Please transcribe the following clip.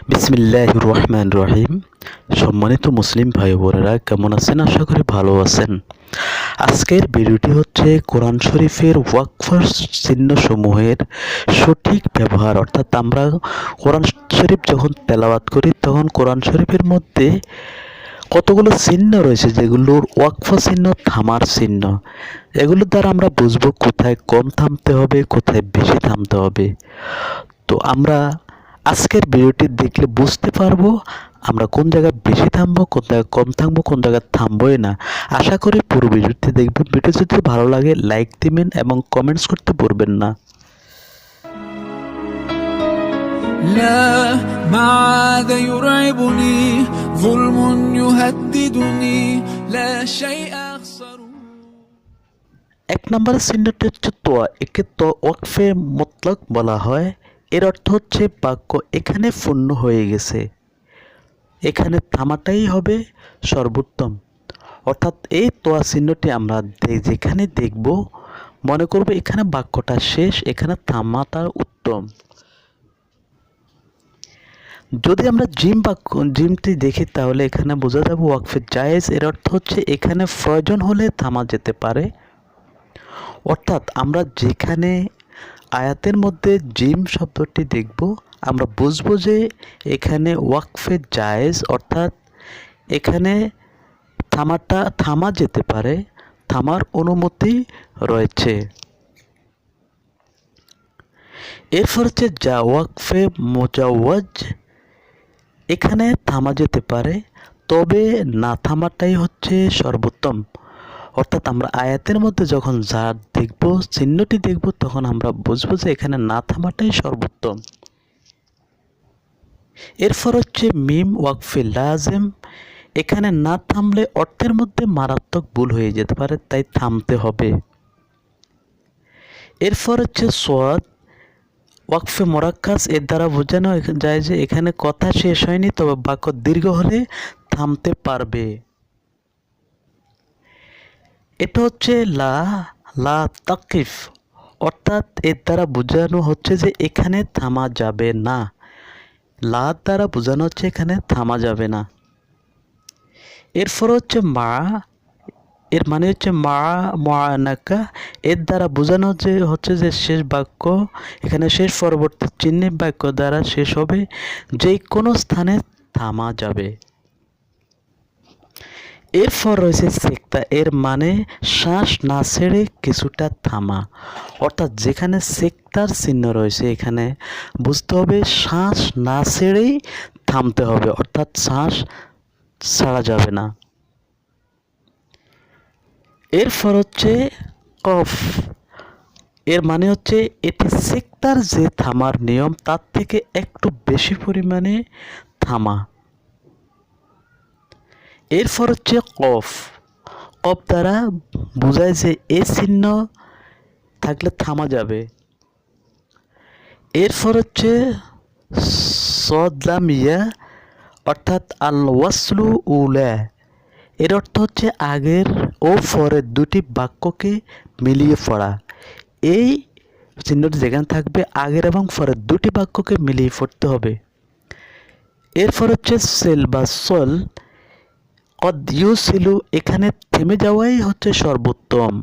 বিসমিল্লাহির রহমানির রহিম। সম্মানিত মুসলিম ভাই বোনেরা, কেমন আছেন? আশা করি ভালো আছেন। আজকের ভিডিওটি হচ্ছে কোরআন শরীফের ওয়াকফ চিহ্নসমূহের সঠিক ব্যবহার, অর্থাৎ আমরা কোরআন শরীফ যখন তেলাওয়াত করি তখন কোরআন শরীফের মধ্যে কতগুলো চিহ্ন রয়েছে যেগুলোর ওয়াকফ চিহ্ন, থামার চিহ্ন। এগুলোর দ্বারা আমরা বুঝবো কোথায় কম থামতে হবে, কোথায় বেশি থামতে হবে। তো আমরা আজকের ভিডিওটি দেখলে বুঝতে পারবো আমরা কোন জায়গায় বেশি থামবো, কোন জায়গায় কম থামবো, কোন জায়গায় থামবোই না। আশা করি পুরো ভিডিওটি দেখবেন। ভিডিও যদি ভালো লাগে লাইক দিবেন এবং কমেন্টস করতে ভুলবেন না। لا ما عاد يرعبني ظلم يهددني لا شيء أخسر। এক নম্বরের চিহ্নটি হচ্ছে তোয়া। একে তো ওয়াকফে মুতলাক বলা হয়। এর অর্থ হচ্ছে বাক্য এখানে পূর্ণ হয়ে গেছে, এখানে থামাটাই হবে সর্বোত্তম। অর্থাৎ এই তোয়া চিহ্নটি আমরা যেখানে দেখব মনে করব এখানে বাক্যটা শেষ, এখানে থামাটা উত্তম। যদি আমরা জিমটি দেখি তাহলে এখানে বোঝা যাবে ওয়াকফে জায়েজ। এর অর্থ হচ্ছে এখানে প্রয়োজন হলে থামা যেতে পারে। অর্থাৎ আমরা যেখানে আয়াতের মধ্যে জিম শব্দটি দেখব আমরা বুঝবো যে এখানে ওয়াকফে জায়েজ, অর্থাৎ এখানে থামা যেতে পারে, থামার অনুমতি রয়েছে। এরপর হচ্ছে যা ওয়াকফে মুজাওয়াজ। এখানে থামা যেতে পারে, তবে না থামাটাই হচ্ছে সর্বোত্তম। অর্থাৎ আমরা আয়াতের মধ্যে যখন যা দেখব, চিহ্নটি দেখব, তখন আমরা বুঝবো যে এখানে না থামাটাই সর্বোত্তম। এরপর হচ্ছে মিম ওয়াকফে লাজেম। এখানে না থামলে অর্থের মধ্যে মারাত্মক ভুল হয়ে যেতে পারে, তাই থামতে হবে। এরপর হচ্ছে সোয়াদ ওয়াকফে মোরাক্কাস। এর দ্বারা বোঝানো যায় যে এখানে কথা শেষ হয়নি, তবে বাক্য দীর্ঘ হলে থামতে পারবে। এটা হচ্ছে লা তাকিফ, অর্থাৎ এর দ্বারা বোঝানো হচ্ছে যে এখানে থামা যাবে না। লা দ্বারা বোঝানো হচ্ছে এখানে থামা যাবে না। এরপর হচ্ছে মা, এর মানে হচ্ছে মানাকা। এর দ্বারা বোঝানো হচ্ছে যে শেষ বাক্য, এখানে শেষ পরবর্তী চিহ্ন বাক্য দ্বারা শেষ হবে, যে কোনো স্থানে থামা যাবে। এরপর রয়েছে সেক্তা। এর মানে শ্বাস না ছেড়ে কিছুটা থামা। অর্থাৎ যেখানে সেক্তার চিহ্ন রয়েছে এখানে বুঝতে হবে শ্বাস না ছেড়েই থামতে হবে, অর্থাৎ শ্বাস ছাড়া যাবে না। এরপর হচ্ছে কফ। এর মানে হচ্ছে এটি সেক্তার যে থামার নিয়ম তার থেকে একটু বেশি পরিমাণে থামা। এরপর হচ্ছে কফ। কফ দ্বারা বোঝায় যে এ চিহ্ন থাকলে থামা যাবে। এরপর হচ্ছে সদলামিয়া, অর্থাৎ আল ওয়াসলু উলা। এর অর্থ হচ্ছে আগের ও পরের দুটি বাক্যকে মিলিয়ে পড়া। এই চিহ্নটি যেখানে থাকবে আগের এবং পরের দুটি বাক্যকে মিলিয়ে পড়তে হবে। এরপর হচ্ছে সেল বা সল। কদ ইউসিলু, এখানে থেমে যাওয়াই হচ্ছে সর্বোত্তম।